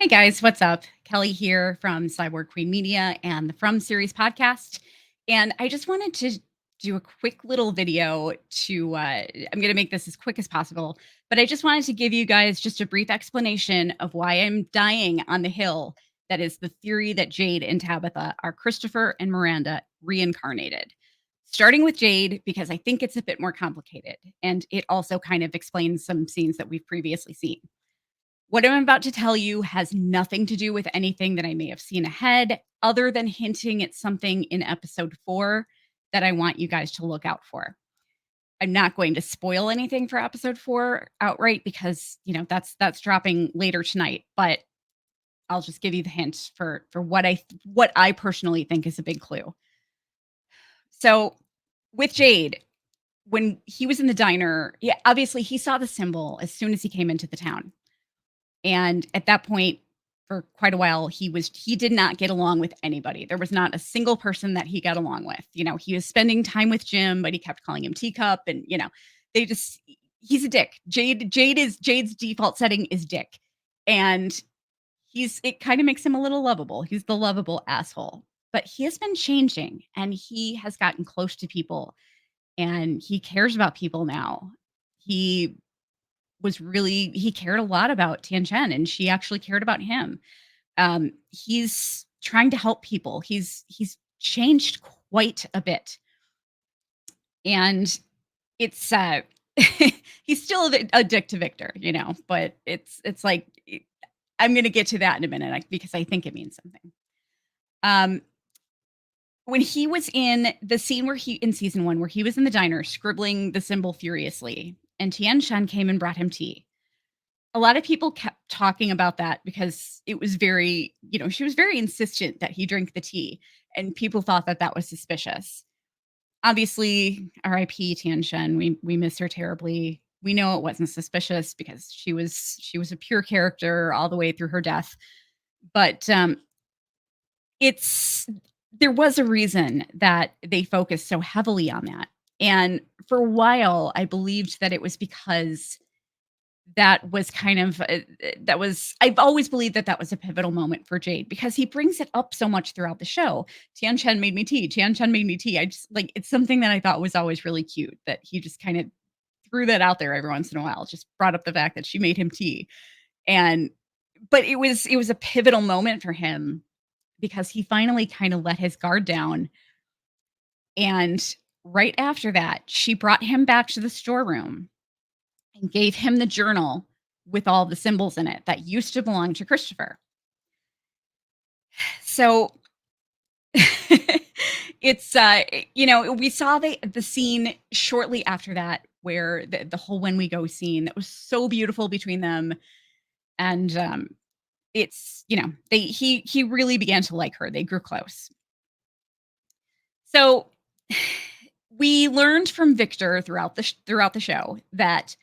Hey guys, what's up? Kelly here from Cyborg Queen Media and the From Series podcast. And I just wanted to do a quick little video I'm going to make this as quick as possible, but I just wanted to give you guys just a brief explanation of why I'm dying on the hill. That is the theory that Jade and Tabitha are Christopher and Miranda reincarnated. Starting with Jade, because I think it's a bit more complicated and it also kind of explains some scenes that we've previously seen. What I'm about to tell you has nothing to do with anything that I may have seen ahead, other than hinting at something in episode 4 that I want you guys to look out for. I'm not going to spoil anything for episode 4 outright because, that's dropping later tonight, but I'll just give you the hint for what I personally think is a big clue. So, with Jade, when he was in the diner, yeah, obviously he saw the symbol as soon as he came into the town. And at that point, for quite a while, he did not get along with anybody. There was not a single person that he got along with. He was spending time with Jim, but he kept calling him teacup, and they just he's a dick. Jade's default setting is dick. And it kind of makes him a little lovable. He's the lovable asshole. But he has been changing and he has gotten close to people and he cares about people now. He he cared a lot about Tian Chen and she actually cared about him. He's trying to help people. He's changed quite a bit. And it's he's still a dick to Victor, but it's like I'm going to get to that in a minute because I think it means something. Um when he was in the scene where he in season 1 where he was in the diner scribbling the symbol furiously and Tian Shan came and brought him tea. A lot of people kept talking about that because it was she was very insistent that he drink the tea and people thought that that was suspicious. Obviously, RIP Tian Shan, we miss her terribly. We know it wasn't suspicious because she was a pure character all the way through her death. But it's there was a reason that they focused so heavily on that. And for a while, I believed that it was because that was kind of that was I've always believed that that was a pivotal moment for Jade because he brings it up so much throughout the show. Tian Chen made me tea. Tian Chen made me tea. I just like it's something that I thought was always really cute that he just kind of threw that out there every once in a while. Just brought up the fact that she made him tea. And but it was a pivotal moment for him because he finally kind of let his guard down. And right after that, she brought him back to the storeroom and gave him the journal with all the symbols in it that used to belong to Christopher. So it's we saw the scene shortly after that where the whole when we go scene that was so beautiful between them. And it's they he really began to like her. They grew close. So we learned from Victor throughout the show that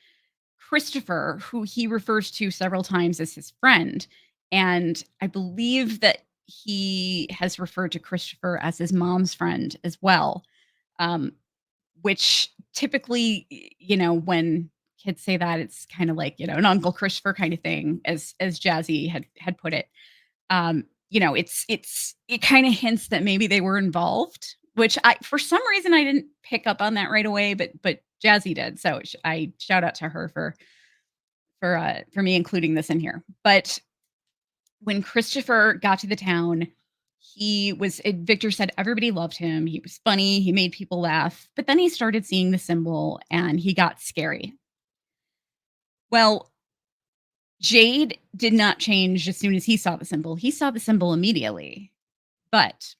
Christopher, who he refers to several times as his friend, and I believe that he has referred to Christopher as his mom's friend as well. Um, which typically, when kids say that, it's kind of like, an Uncle Christopher kind of thing, as Jazzy had put it. It kind of hints that maybe they were involved, which I for some reason I didn't pick up on that right away, but Jazzy did. So I shout out to her for me including this in here. But when Christopher got to the town, Victor said everybody loved him. He was funny, he made people laugh, but then he started seeing the symbol and he got scary. Well, Jade did not change as soon as he saw the symbol. He saw the symbol immediately. But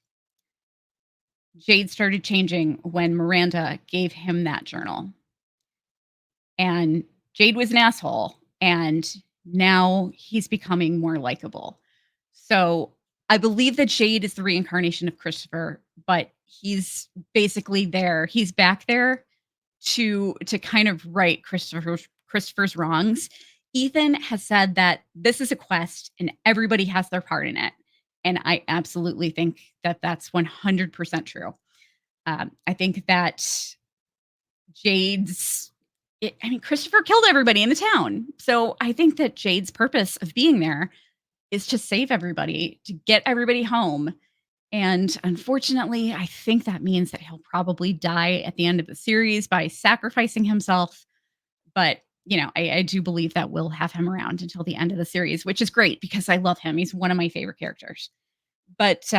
Jade started changing when Miranda gave him that journal. And Jade was an asshole, and now he's becoming more likable. So I believe that Jade is the reincarnation of Christopher, but he's basically there. He's back there to kind of right Christopher's wrongs. Ethan has said that this is a quest and everybody has their part in it. And I absolutely think that that's 100% true. I think that Christopher killed everybody in the town. So I think that Jade's purpose of being there is to save everybody, to get everybody home. And unfortunately, I think that means that he'll probably die at the end of the series by sacrificing himself. But, I do believe that we'll have him around until the end of the series, which is great because I love him. He's one of my favorite characters. But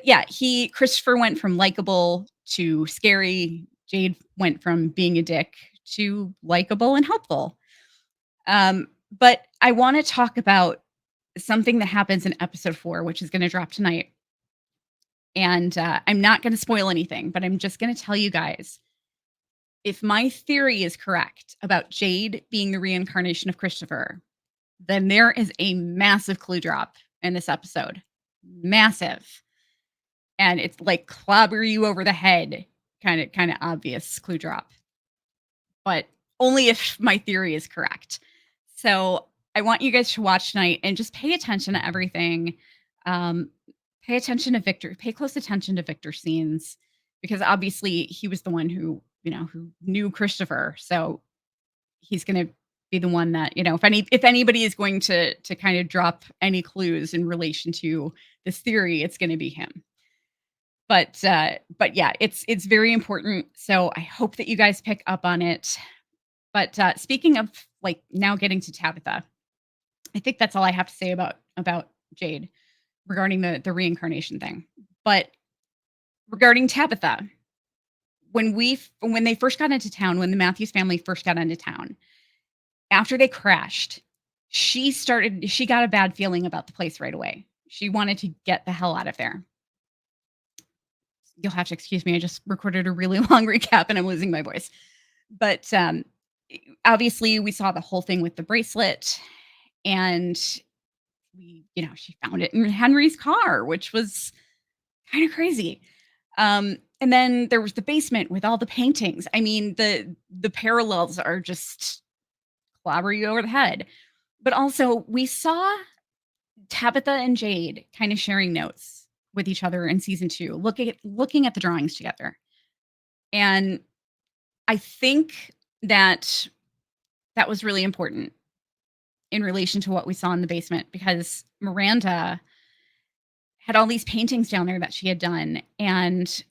yeah, Christopher went from likable to scary. Jade went from being a dick to likable and helpful. But I want to talk about something that happens in episode 4, which is going to drop tonight. And I'm not going to spoil anything, but I'm just going to tell you guys, if my theory is correct about Jade being the reincarnation of Christopher, then there is a massive clue drop in this episode. Massive. And it's like clobber you over the head, kind of obvious clue drop. But only if my theory is correct. So I want you guys to watch tonight and just pay attention to everything. Um, pay attention to Victor. Pay close attention to Victor's scenes because obviously he was the one who knew Christopher. So he's going to be the one that if anybody is going to kind of drop any clues in relation to this theory, it's going to be him. But yeah, it's very important. So I hope that you guys pick up on it. But speaking of like now getting to Tabitha, I think that's all I have to say about Jade regarding the reincarnation thing. But regarding Tabitha, when they first got into town, when the Matthews family first got into town, after they crashed, she got a bad feeling about the place right away. She wanted to get the hell out of there. You'll have to excuse me. I just recorded a really long recap and I'm losing my voice. But obviously we saw the whole thing with the bracelet and she found it in Henry's car, which was kind of crazy. And then there was the basement with all the paintings. I mean, the parallels are just clobber you over the head. But also we saw Tabitha and Jade kind of sharing notes with each other in season 2, looking at the drawings together. And I think that was really important in relation to what we saw in the basement because Miranda had all these paintings down there that she had done, and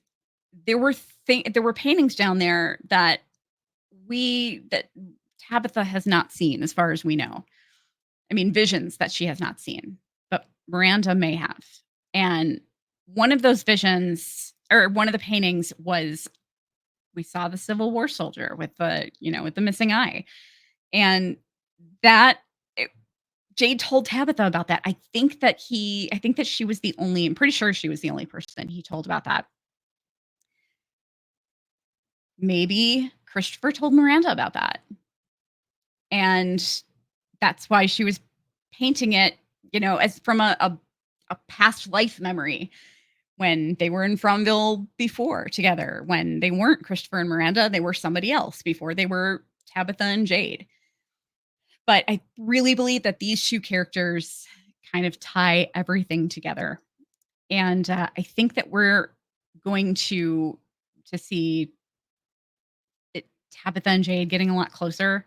there were paintings down there that Tabitha has not seen as far as we know. I mean, visions that she has not seen, but Miranda may have. And one of those visions, or one of the paintings, was we saw the Civil War soldier with the missing eye. And that Jade told Tabitha about that. I think that she was I'm pretty sure she was the only person he told about that. Maybe Christopher told Miranda about that. And that's why she was painting it, as from a past life memory when they were in Fromville before together, when they weren't Christopher and Miranda, they were somebody else before they were Tabitha and Jade. But I really believe that these two characters kind of tie everything together. And I think that we're going to see Tabitha and Jade getting a lot closer.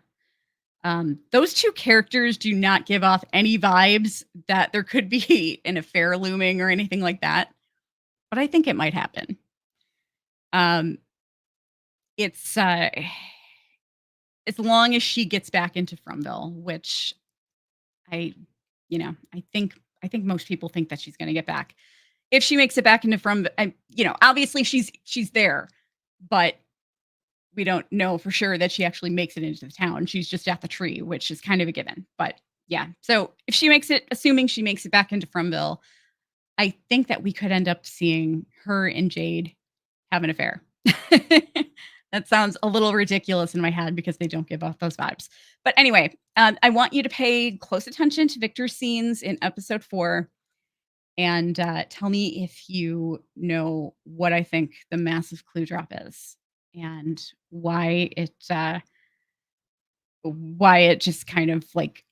Those two characters do not give off any vibes that there could be an affair looming or anything like that. But I think it might happen. It's as long as she gets back into Fromville, which I think most people think that she's going to get back. If she makes it back into obviously she's there, but we don't know for sure that she actually makes it into the town. She's just at the tree, which is kind of a given. But yeah, so if she makes it, assuming she makes it back into Fromville, I think that we could end up seeing her and Jade have an affair. That sounds a little ridiculous in my head because they don't give off those vibes. But anyway, I want you to pay close attention to Victor's scenes in episode 4 and tell me if you know what I think the massive clue drop is and why it just kind of like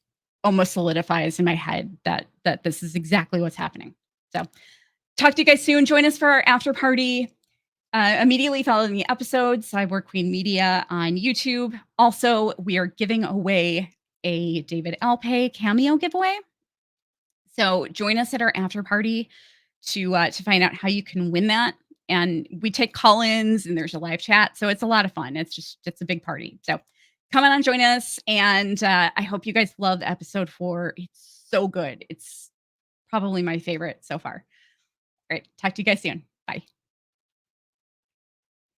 almost solidifies in my head that this is exactly what's happening. So talk to you guys soon. Join us for our after party. Immediately following the episode, Cyborg Queen Media on YouTube. Also, we are giving away a David Alpay cameo giveaway. So join us at our after party to find out how you can win that. And we take call-ins and there's a live chat. So it's a lot of fun. It's a big party. So come on and join us. And I hope you guys love episode 4. It's so good. It's probably my favorite so far. All right. Talk to you guys soon.